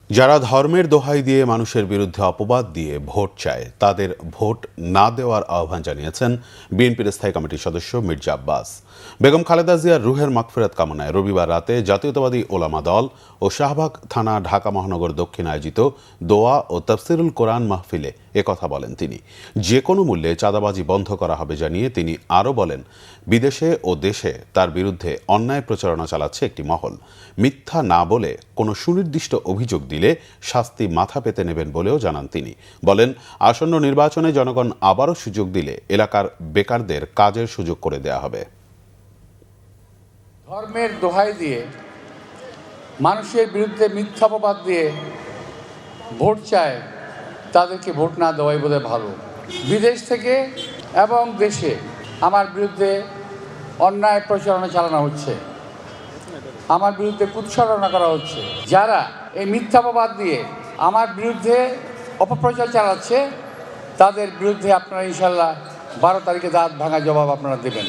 যারা ধর্মের দোহাই দিয়ে মানুষের বিরুদ্ধে অপবাদ দিয়ে ভোট চায় তাদের ভোট না দেওয়ার আহ্বান জানিয়েছেন বিএনপির স্থায়ী কমিটির সদস্য মির্জা আব্বাস। বেগম খালেদা জিয়ার রুহের মাগফিরাত কামনায় রবিবার রাতে জাতীয়তাবাদী ওলামা দল ও শাহবাগ থানা ঢাকা মহানগর দক্ষিণ আয়োজিত দোয়া ও তাফসিরুল কোরআন মাহফিলে একথা বলেন তিনি। যে কোনো মূল্যে চাঁদাবাজি বন্ধ করা হবে জানিয়ে তিনি আরও বলেন, বিদেশে ও দেশে তার বিরুদ্ধে অন্যায় প্রচারণা চালাচ্ছে একটি মহল। মিথ্যা না বলে কোনো সুনির্দিষ্ট অভিযোগ দিলে শাস্তি মাথা পেতে নেবেন বলেও জানান তিনি। বলেন, আসন্ন নির্বাচনে জনগণ আবারও সুযোগ দিলে এলাকার বেকারদের কাজের সুযোগ করে দেয়া হবে। ধর্মের দোহাই দিয়ে মানুষের বিরুদ্ধে মিথ্যাপবাদ দিয়ে ভোট চায় তাদেরকে ভোট না দেওয়াই বোধহয় ভালো। বিদেশ থেকে এবং দেশে আমার বিরুদ্ধে অন্যায় প্রচারণা চালানো হচ্ছে, আমার বিরুদ্ধে কুৎসরণা করা হচ্ছে। যারা এই মিথ্যাপবাদ দিয়ে আমার বিরুদ্ধে অপপ্রচার চালাচ্ছে তাদের বিরুদ্ধে আপনারা ইনশাল্লাহ 12 তারিখে দাঁত ভাঙা জবাব আপনারা দেবেন।